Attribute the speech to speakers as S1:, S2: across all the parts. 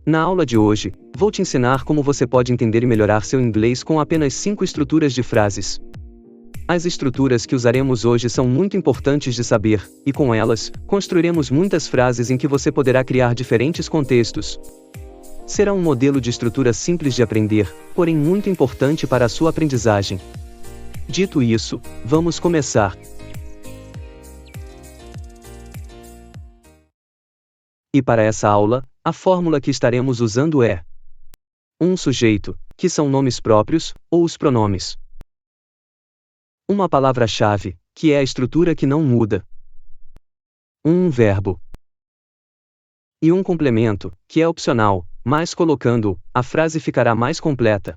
S1: Na aula de hoje, vou te ensinar como você pode entender e melhorar seu inglês com apenas 5 estruturas de frases. As estruturas que usaremos hoje são muito importantes de saber, e com elas, construiremos muitas frases em que você poderá criar diferentes contextos. Será um modelo de estrutura simples de aprender, porém muito importante para a sua aprendizagem. Dito isso, vamos começar. E para essa aula, a fórmula que estaremos usando é um sujeito, que são nomes próprios, ou os pronomes. Uma palavra-chave, que é a estrutura que não muda. Um verbo. E um complemento, que é opcional, mas colocando-o, a frase ficará mais completa.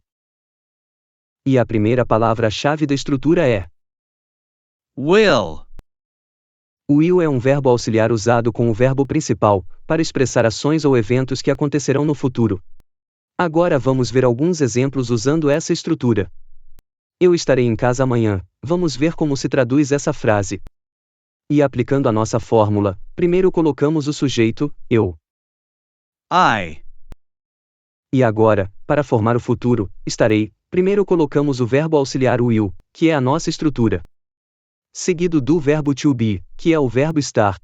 S1: E a primeira palavra-chave da estrutura é
S2: will,
S1: o will é um verbo auxiliar usado com o verbo principal, para expressar ações ou eventos que acontecerão no futuro. Agora vamos ver alguns exemplos usando essa estrutura. Eu estarei em casa amanhã. Vamos ver como se traduz essa frase. E aplicando a nossa fórmula, primeiro colocamos o sujeito, eu.
S2: I,
S1: E agora, para formar o futuro, estarei, primeiro colocamos o verbo auxiliar will, que é a nossa estrutura. Seguido do verbo to be, que é o verbo estar.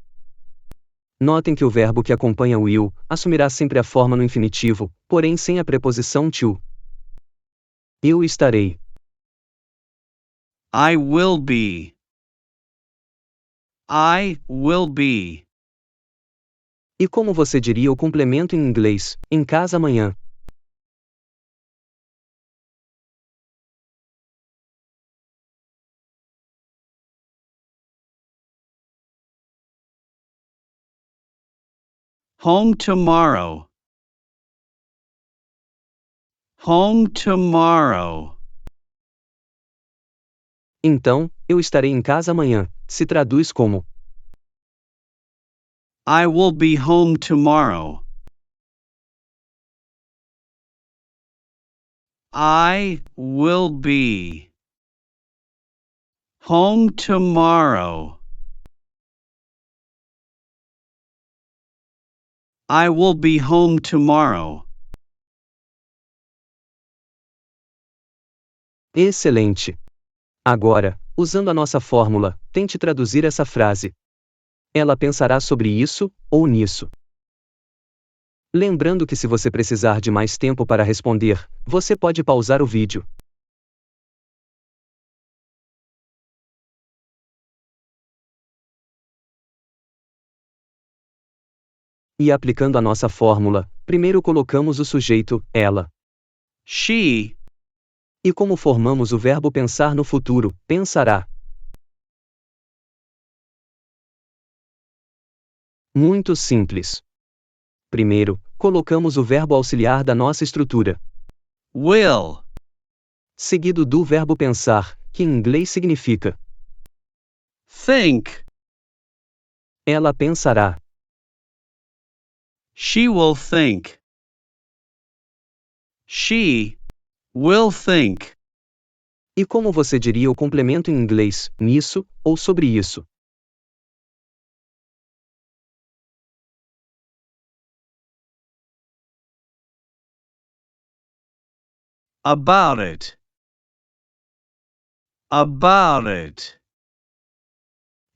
S1: Notem que o verbo que acompanha o will assumirá sempre a forma no infinitivo, porém sem a preposição to. Eu estarei.
S2: I will be. I will be.
S1: E como você diria o complemento em inglês, em casa amanhã?
S2: Home tomorrow. Home tomorrow.
S1: Então, eu estarei em casa amanhã, se traduz como
S2: I will be home tomorrow. I will be home tomorrow. I will be home tomorrow.
S1: excelente. Agora, usando a nossa fórmula, tente traduzir essa frase. Ela pensará sobre isso, ou nisso. Lembrando que se você precisar de mais tempo para responder, você pode pausar o vídeo. E aplicando a nossa fórmula, primeiro colocamos o sujeito, ela.
S2: She,
S1: E como formamos o verbo pensar no futuro, pensará. Muito simples. Primeiro, colocamos o verbo auxiliar da nossa estrutura,
S2: will,
S1: seguido do verbo pensar, que em inglês significa
S2: think.
S1: ela pensará.
S2: She will think. She will think.
S1: E como você diria o complemento em inglês, nisso, ou sobre isso?
S2: About it. About it.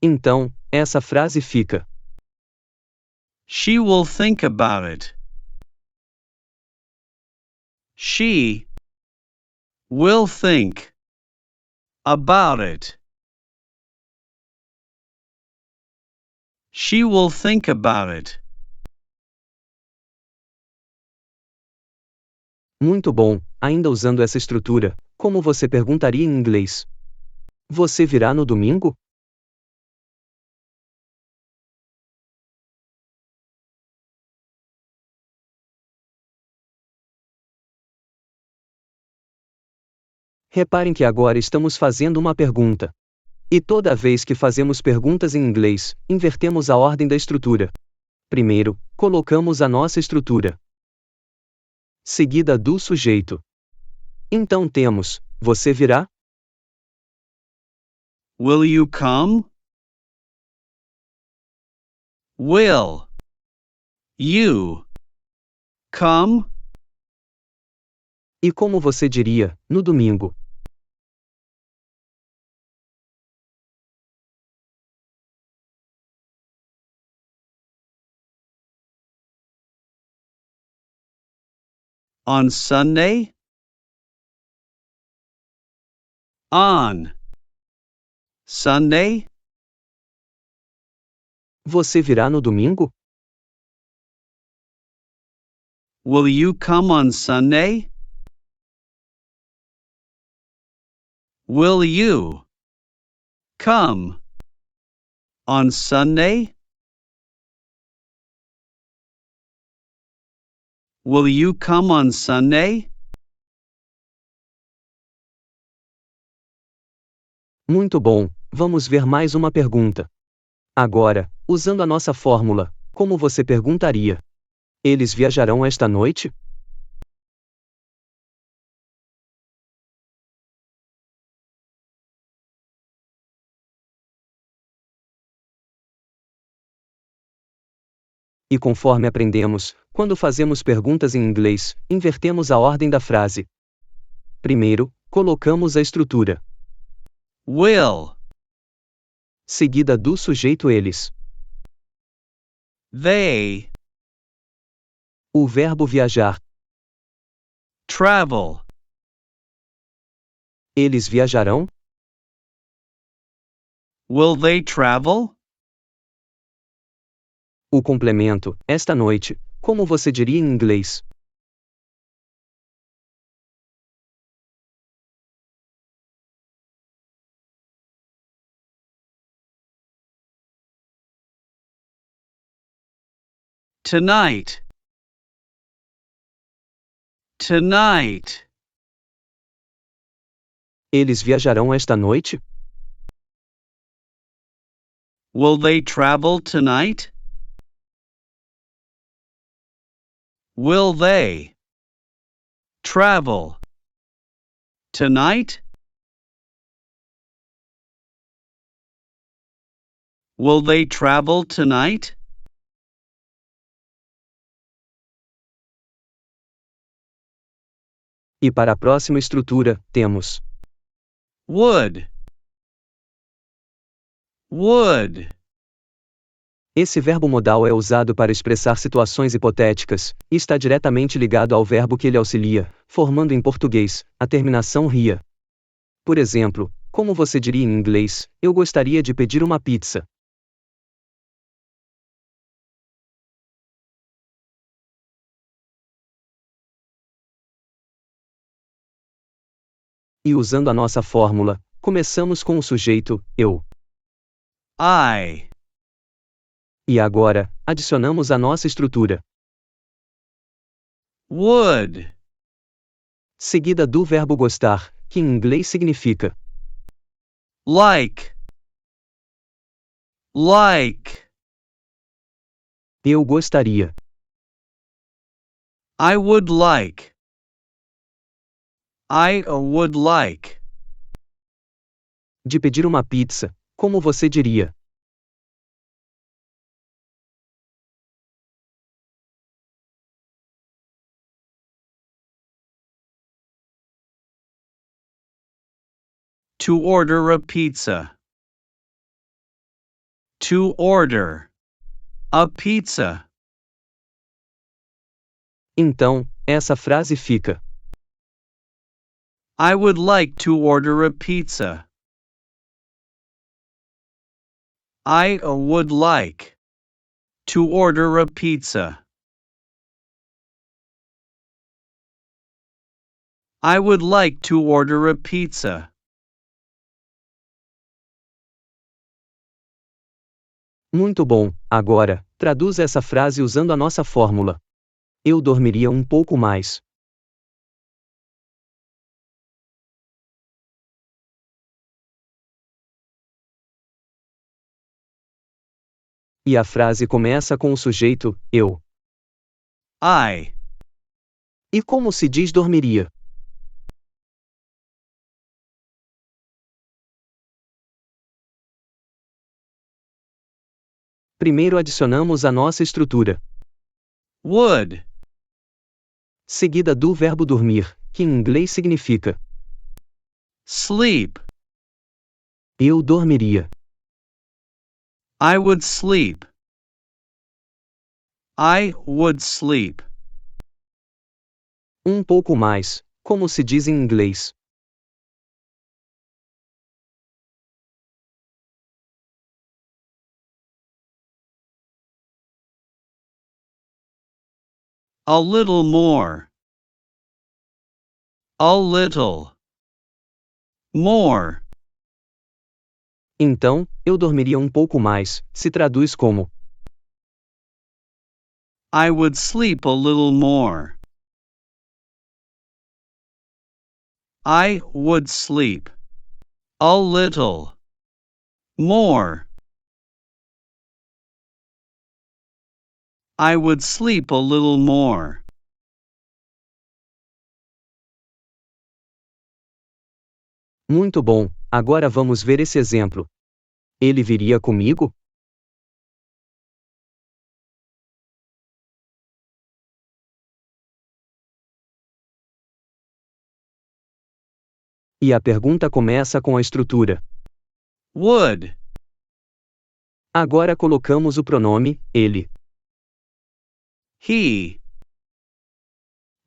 S1: Então, essa frase fica
S2: She will think about it. She will think about it. She will think about it.
S1: muito bom. Ainda usando essa estrutura, como você perguntaria em inglês? Você virá no domingo? Reparem que agora estamos fazendo uma pergunta. E toda vez que fazemos perguntas em inglês, invertemos a ordem da estrutura. Primeiro, colocamos a nossa estrutura, seguida do sujeito. Então temos, você virá?
S2: Will you come? Will you come,
S1: E como você diria, no domingo?
S2: on Sunday, on Sunday,
S1: Você virá no domingo?
S2: will you come on Sunday? Will you come on Sunday? Will you come on Sunday?
S1: Muito bom, vamos ver mais uma pergunta. Agora, usando a nossa fórmula, como você perguntaria? Eles viajarão esta noite? E conforme aprendemos, quando fazemos perguntas em inglês, invertemos a ordem da frase. Primeiro, colocamos a estrutura,
S2: Will
S1: seguida do sujeito eles.
S2: they
S1: O verbo viajar.
S2: travel?
S1: Eles viajarão?
S2: Will they travel?
S1: O complemento, esta noite, como você diria em inglês?
S2: Tonight. Tonight.
S1: Eles viajarão esta noite?
S2: Will they travel tonight? Will they travel tonight? Will they travel tonight?
S1: E para a próxima estrutura, temos
S2: Would. Would.
S1: Esse verbo modal é usado para expressar situações hipotéticas, e está diretamente ligado ao verbo que ele auxilia, formando em português a terminação ria. Por exemplo, como você diria em inglês, eu gostaria de pedir uma pizza. E usando a nossa fórmula, começamos com o sujeito, eu.
S2: I.
S1: E agora, adicionamos a nossa estrutura,
S2: Would.
S1: seguida do verbo gostar, que em inglês significa
S2: Like. Like.
S1: eu gostaria.
S2: I would like. I would like.
S1: De pedir uma pizza, como você diria?
S2: To order a pizza. To order a pizza.
S1: Então, essa frase fica:
S2: I would like to order a pizza. I would like to order a pizza. I would like to order a pizza.
S1: Muito bom, agora, traduza essa frase usando a nossa fórmula. Eu dormiria um pouco mais. E a frase começa com o sujeito, eu.
S2: I.
S1: E como se diz dormiria? Primeiro adicionamos a nossa estrutura,
S2: Would.
S1: seguida do verbo dormir, que em inglês significa
S2: sleep.
S1: eu dormiria.
S2: I would sleep. I would sleep.
S1: Um pouco mais, como se diz em inglês.
S2: A little more. A little more.
S1: Então, eu dormiria um pouco mais, se traduz como
S2: I would sleep a little more. I would sleep a little more. I would sleep a little more.
S1: muito bom, agora vamos ver esse exemplo. Ele viria comigo? E a pergunta começa com a estrutura.
S2: Would.
S1: Agora colocamos o pronome ele.
S2: He.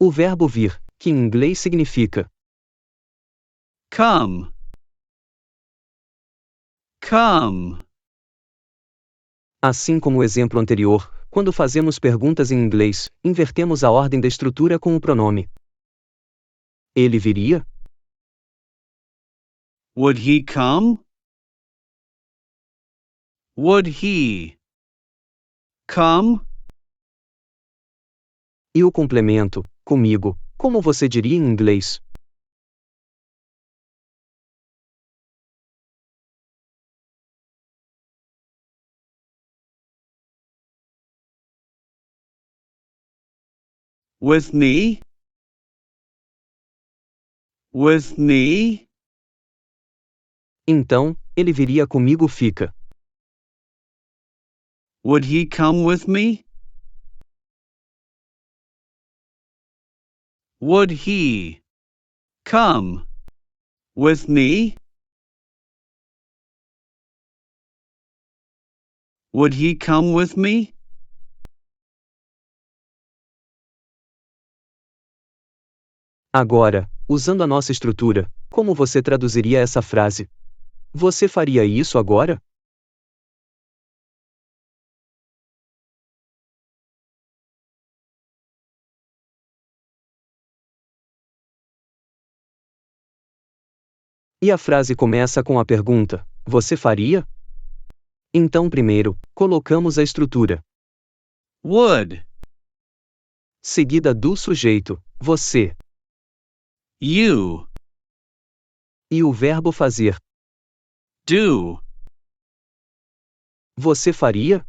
S1: O verbo vir, que em inglês significa
S2: Come. Come.
S1: assim como o exemplo anterior, quando fazemos perguntas em inglês, invertemos a ordem da estrutura com o pronome. Ele viria?
S2: Would he come? Would he come?
S1: E o complemento, comigo, como você diria em inglês?
S2: With me? With me?
S1: Então, ele viria comigo fica.
S2: Would he come with me? Would he come with me? Would he come with me?
S1: Agora, usando a nossa estrutura, como você traduziria essa frase? Você faria isso agora? E a frase começa com a pergunta: você faria? Então, primeiro, colocamos a estrutura,
S2: Would.
S1: seguida do sujeito, você,
S2: You.
S1: e o verbo fazer.
S2: Do.
S1: Você faria?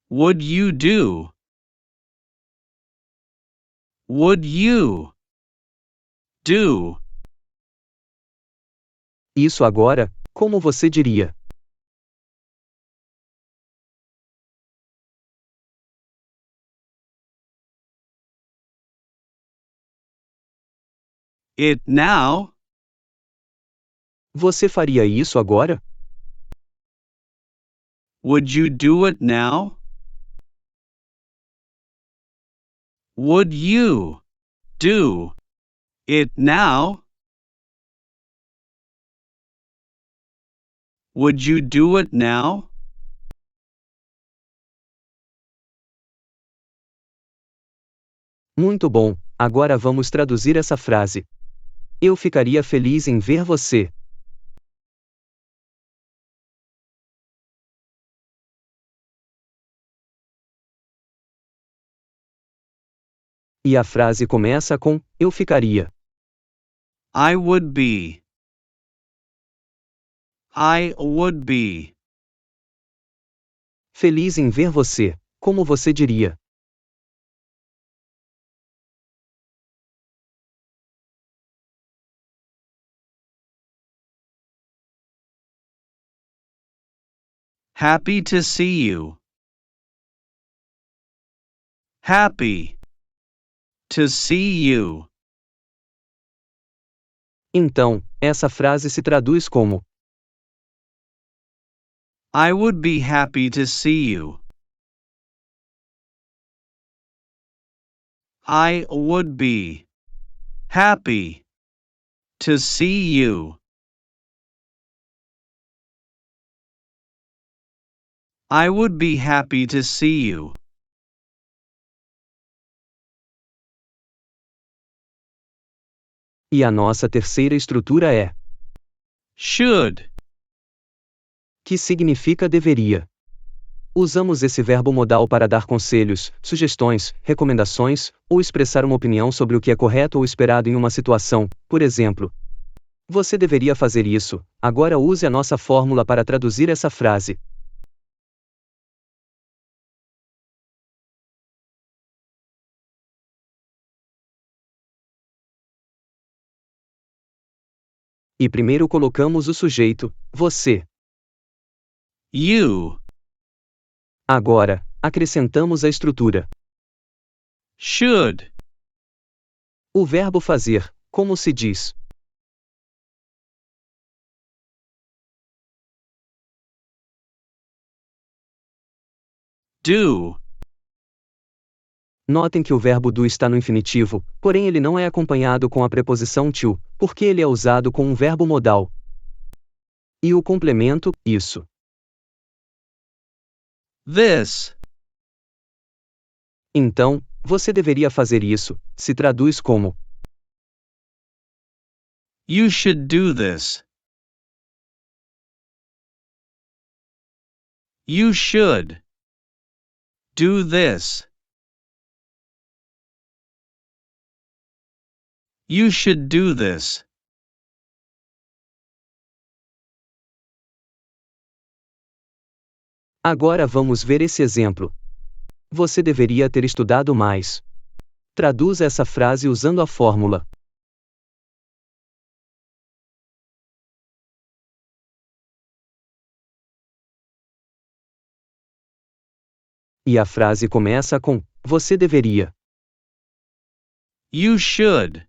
S2: Would you do? Would you do?
S1: Isso agora, como você diria?
S2: It now?
S1: Você faria isso agora?
S2: Would you do it now? Would you do it now? Would you do it now?
S1: Muito bom, agora vamos traduzir essa frase. Eu ficaria feliz em ver você. E a frase começa com: eu ficaria.
S2: I would be. I would be.
S1: Feliz em ver você, como você diria?
S2: Happy to see you. Happy. To see you.
S1: Então, essa frase se traduz como:
S2: I would be happy to see you. I would be happy to see you. I would be happy to see you.
S1: E a nossa terceira estrutura é
S2: Should.
S1: que significa deveria. Usamos esse verbo modal para dar conselhos, sugestões, recomendações, ou expressar uma opinião sobre o que é correto ou esperado em uma situação. Por exemplo, você deveria fazer isso. Agora use a nossa fórmula para traduzir essa frase. E primeiro colocamos o sujeito, você.
S2: You.
S1: Agora, acrescentamos a estrutura.
S2: Should.
S1: O verbo fazer, como se diz.
S2: Do.
S1: Notem que o verbo do está no infinitivo, porém ele não é acompanhado com a preposição to, porque ele é usado com um verbo modal. E o complemento, isso.
S2: This.
S1: Então, você deveria fazer isso, se traduz como:
S2: You should do this. You should do this. You should do this.
S1: Agora vamos ver esse exemplo. Você deveria ter estudado mais. Traduza essa frase usando a fórmula. E a frase começa com: você deveria.
S2: You should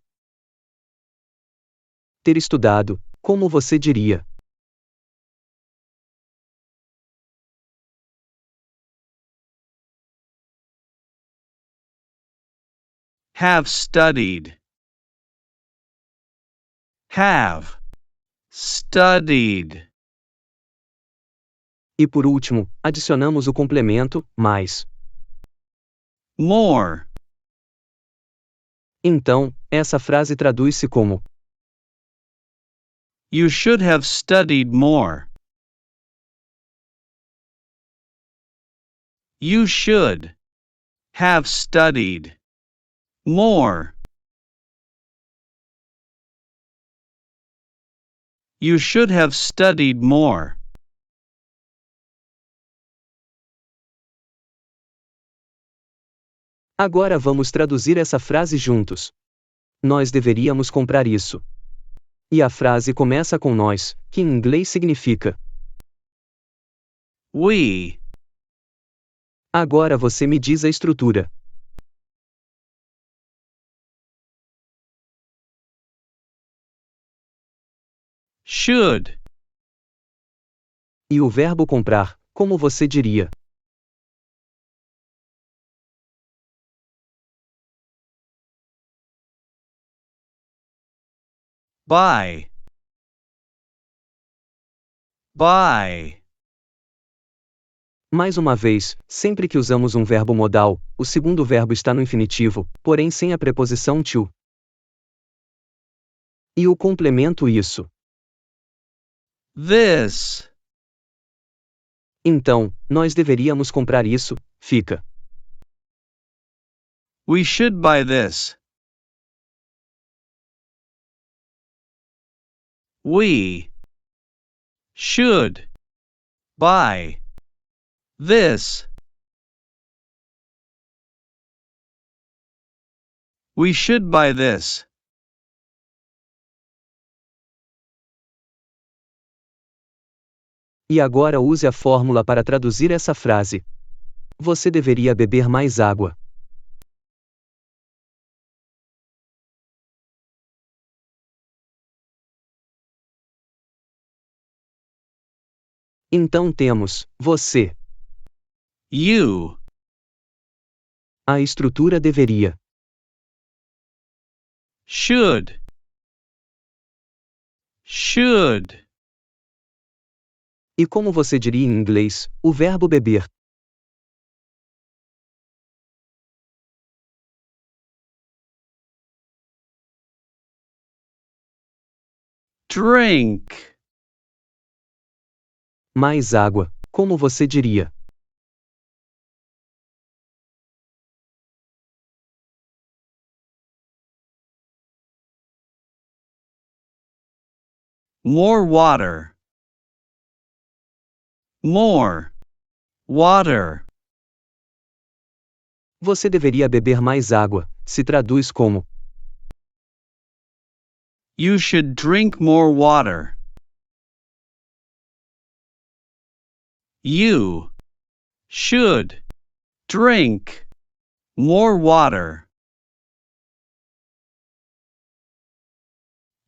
S1: ter estudado, como você diria.
S2: have studied. Have studied.
S1: E por último, adicionamos o complemento, mais.
S2: More.
S1: Então, essa frase traduz-se como:
S2: You should have studied more. You should have studied more. You should have studied more.
S1: Agora vamos traduzir essa frase juntos. Nós deveríamos comprar isso. E a frase começa com nós, que em inglês significa:
S2: We.
S1: Agora você me diz a estrutura.
S2: Should.
S1: E o verbo comprar, como você diria?
S2: Buy. Buy.
S1: Mais uma vez, sempre que usamos um verbo modal, o segundo verbo está no infinitivo, porém sem a preposição to. E o complemento isso.
S2: This.
S1: Então, nós deveríamos comprar isso, fica.
S2: We should buy this. We should buy this. We should buy this.
S1: E agora use a fórmula para traduzir essa frase. Você deveria beber mais água. Então temos você.
S2: You.
S1: A estrutura deveria.
S2: Should. Should.
S1: E como você diria em inglês, o verbo beber?
S2: Drink.
S1: Mais água, como você diria?
S2: More water. More. Water.
S1: Você deveria beber mais água, se traduz como.
S2: You should drink more water. You should drink more water.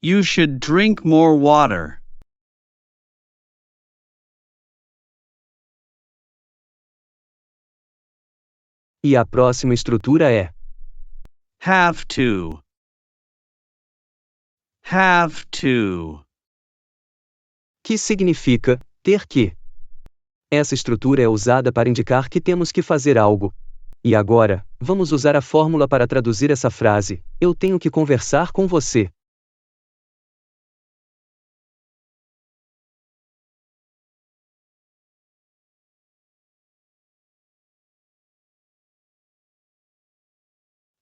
S2: You should drink more water.
S1: E a próxima estrutura é.
S2: Have to. Have to.
S1: Que significa ter que. Essa estrutura é usada para indicar que temos que fazer algo. E agora, vamos usar a fórmula para traduzir essa frase: eu tenho que conversar com você.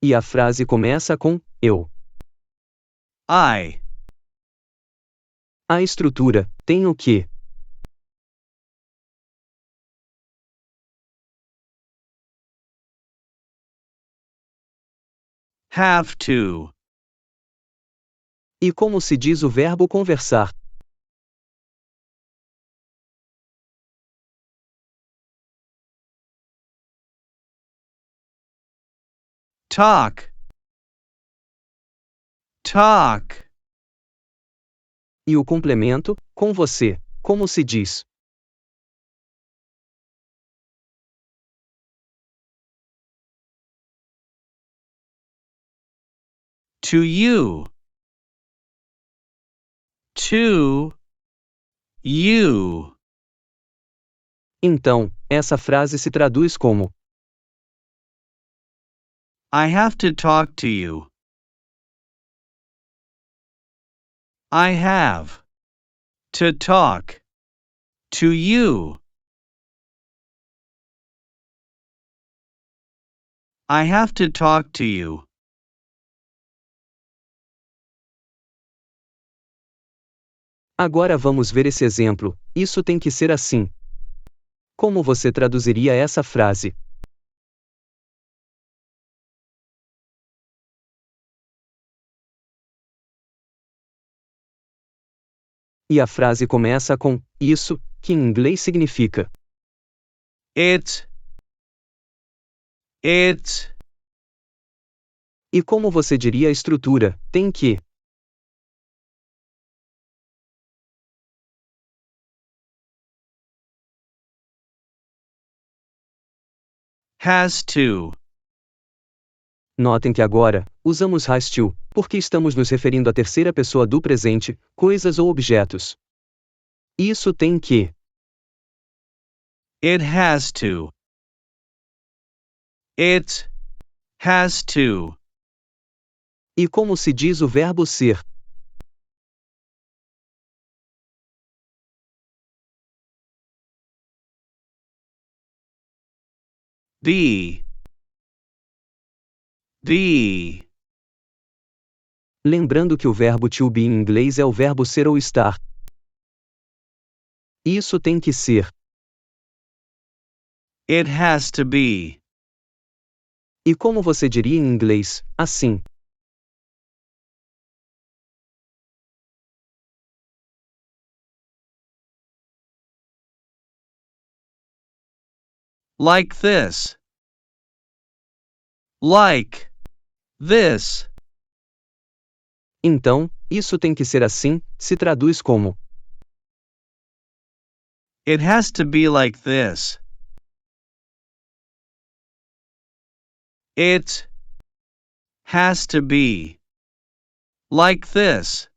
S1: E a frase começa com eu.
S2: I.
S1: A estrutura, tenho que.
S2: Have to.
S1: E como se diz o verbo conversar?
S2: Talk. Talk.
S1: E o complemento, com você, como se diz?
S2: To you. To you.
S1: Então, essa frase se traduz como:
S2: I have to talk to you. I have to talk to you. I have to talk to you.
S1: Agora vamos ver esse exemplo: isso tem que ser assim. Como você traduziria essa frase? E a frase começa com isso, que em inglês significa.
S2: It.
S1: E como você diria a estrutura, tem que.
S2: Has to.
S1: Notem que agora, usamos has to, porque estamos nos referindo à terceira pessoa do presente, coisas ou objetos. Isso tem que.
S2: It has to. It has to.
S1: E como se diz o verbo ser?
S2: Be. Be.
S1: Lembrando que o verbo to be em inglês é o verbo ser ou estar. Isso tem que ser.
S2: It has to be.
S1: E como você diria em inglês, assim?
S2: Like this. Like this.
S1: Então, isso tem que ser assim, se traduz como.
S2: It has to be like this. It has to be like this.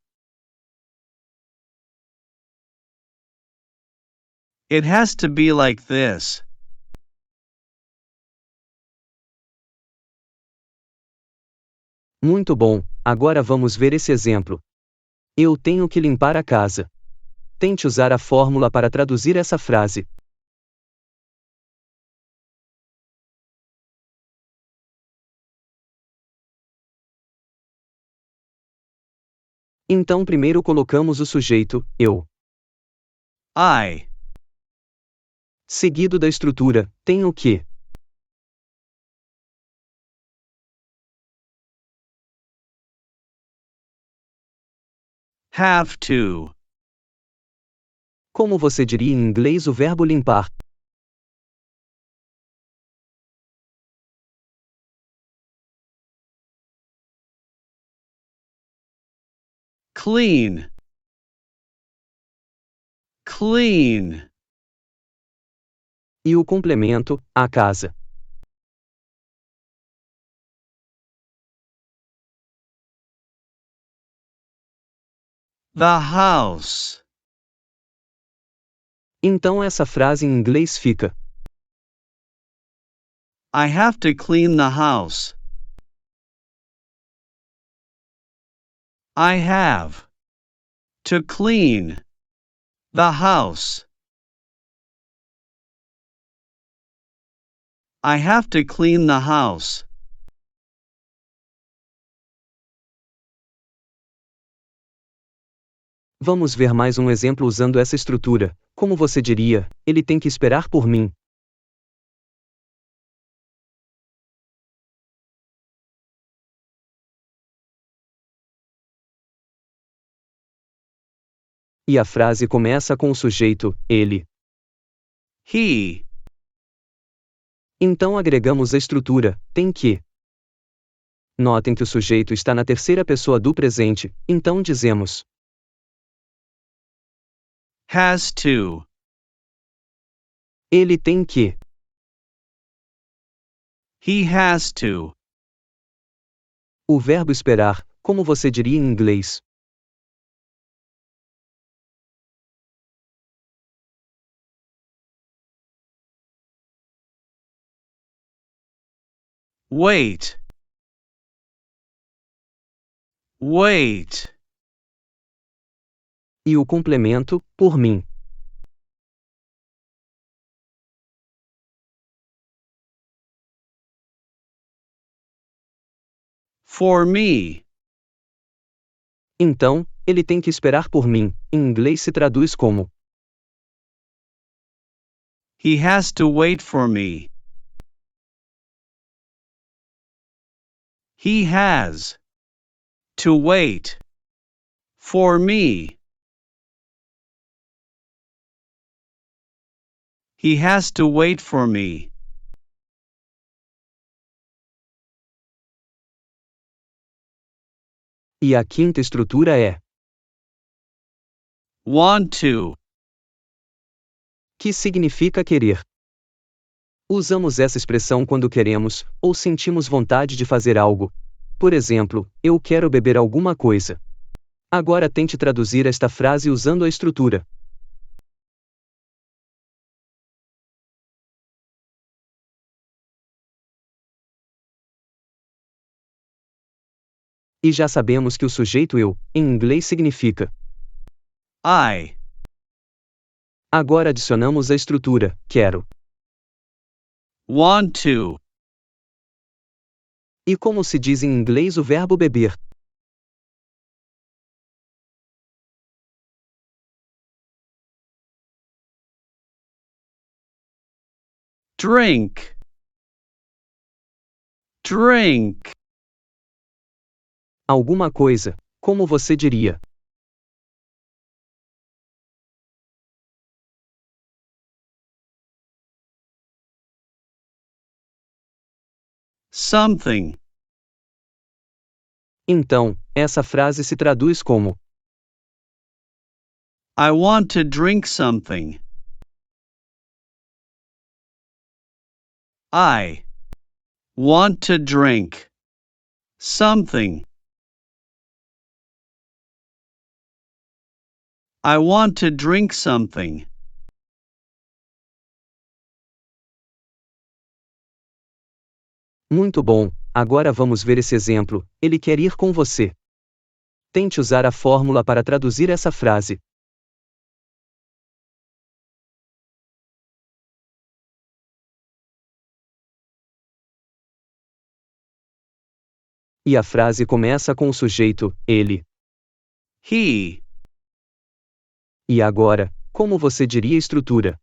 S2: It has to be like this.
S1: Muito bom, agora vamos ver esse exemplo. Eu tenho que limpar a casa. Tente usar a fórmula para traduzir essa frase. Então primeiro colocamos o sujeito, eu.
S2: I.
S1: Seguido da estrutura, tenho que.
S2: Have to.
S1: Como você diria em inglês o verbo limpar?
S2: Clean. Clean.
S1: E o complemento, a casa.
S2: The house.
S1: Então essa frase em inglês fica:
S2: I have to clean the house. I have to clean the house. I have to clean the house.
S1: Vamos ver mais um exemplo usando essa estrutura. Como você diria, ele tem que esperar por mim. E a frase começa com o sujeito, ele.
S2: He.
S1: Então agregamos a estrutura, tem que. Notem que o sujeito está na terceira pessoa do presente, então dizemos:
S2: Has to.
S1: ele tem que.
S2: He has to.
S1: O verbo esperar, como você diria em inglês?
S2: Wait. Wait.
S1: E o complemento, por mim.
S2: For me.
S1: Então, ele tem que esperar por mim, em inglês se traduz como:
S2: He has to wait for me. He has to wait for me. He has to wait for me.
S1: E a quinta estrutura é:
S2: Want to.
S1: que significa querer. Usamos essa expressão quando queremos, ou sentimos vontade de fazer algo. Por exemplo, eu quero beber alguma coisa. Agora tente traduzir esta frase usando a estrutura. E já sabemos que o sujeito eu, em inglês significa.
S2: I.
S1: Agora adicionamos a estrutura, quero.
S2: Want to.
S1: E como se diz em inglês o verbo beber?
S2: Drink. Drink.
S1: Alguma coisa, como você diria?
S2: Something.
S1: Então, essa frase se traduz como:
S2: I want to drink something. I want to drink something. I want to drink something.
S1: Muito bom, agora vamos ver esse exemplo. Ele quer ir com você. Tente usar a fórmula para traduzir essa frase. E a frase começa com o sujeito, ele.
S2: He
S1: E agora, como você diria a estrutura?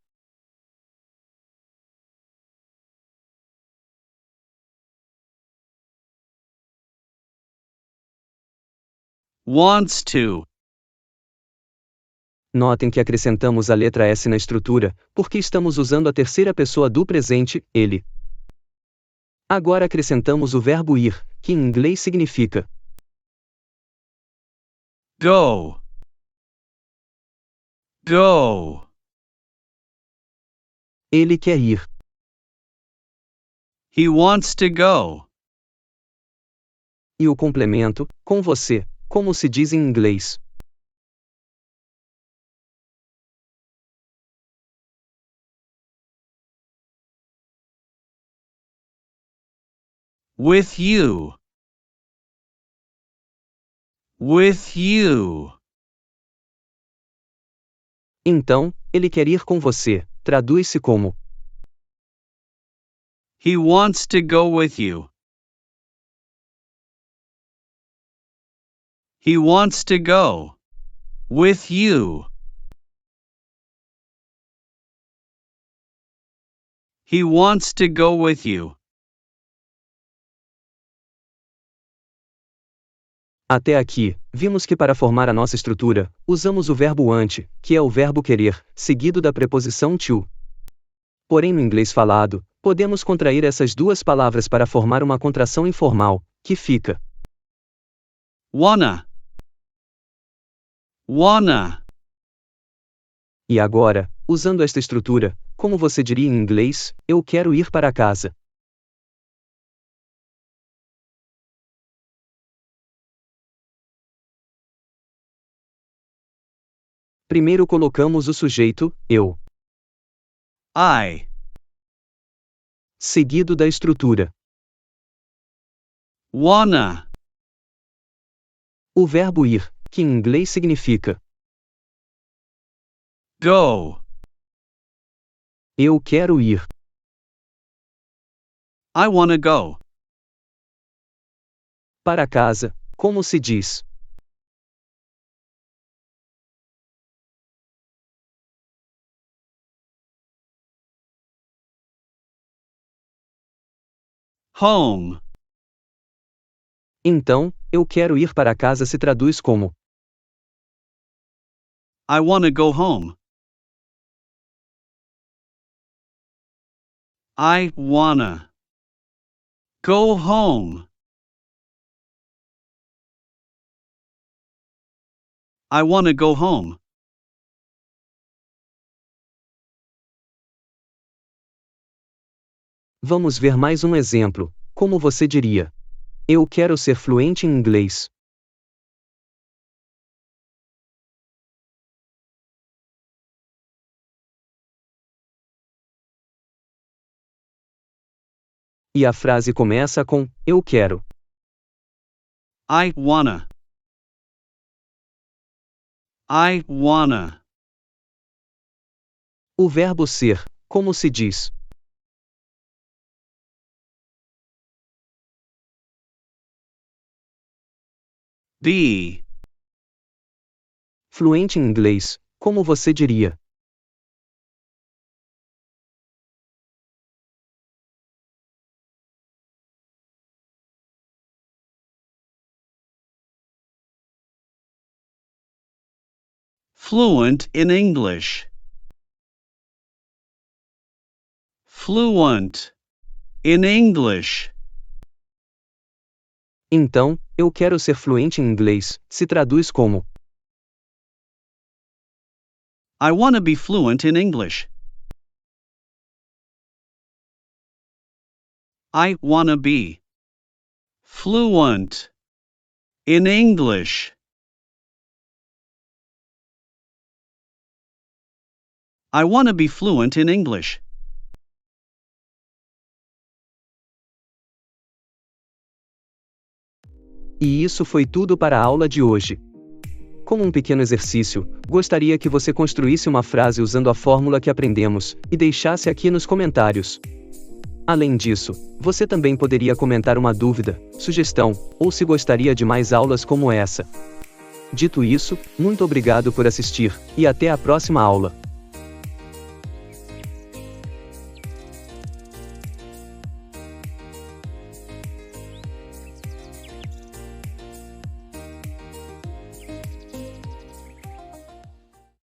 S2: wants to.
S1: Notem que acrescentamos a letra S na estrutura, porque estamos usando a terceira pessoa do presente, ele. Agora acrescentamos o verbo ir, que em inglês significa
S2: Go. Go.
S1: ele quer ir.
S2: He wants to go.
S1: E o complemento, com você, como se diz em inglês.
S2: With you. With you.
S1: Então, ele quer ir com você, traduz-se como
S2: He wants to go with you. He wants to go with you. He wants to go with you.
S1: Até aqui, vimos que para formar a nossa estrutura, usamos o verbo want, que é o verbo querer, seguido da preposição to. Porém no inglês falado, podemos contrair essas duas palavras para formar uma contração informal, que fica
S2: Wanna. Wanna.
S1: E agora, usando esta estrutura, como você diria em inglês, eu quero ir para casa. Primeiro colocamos o sujeito, eu,
S2: I.
S1: seguido da estrutura.
S2: Wanna.
S1: O verbo ir, que em inglês significa
S2: Go.
S1: eu quero ir.
S2: I wanna go.
S1: Para casa, como se diz
S2: Home.
S1: Então, eu quero ir para casa se traduz como
S2: I wanna go home. I wanna go home. I wanna go home.
S1: Vamos ver mais um exemplo. Como você diria? Eu quero ser fluente em inglês. E a frase começa com eu quero.
S2: I wanna. I wanna.
S1: O verbo ser, como se diz?
S2: Be.
S1: Fluente em inglês, como você diria?
S2: Fluent in English. Fluent in English.
S1: Então, eu quero ser fluente em inglês, se traduz como
S2: I wanna be fluent in English. I wanna be fluent in English. I wanna be fluent in English.
S1: E isso foi tudo para a aula de hoje. Como um pequeno exercício, gostaria que você construísse uma frase usando a fórmula que aprendemos, e deixasse aqui nos comentários. Além disso, você também poderia comentar uma dúvida, sugestão, ou se gostaria de mais aulas como essa. Dito isso, muito obrigado por assistir, e até a próxima aula.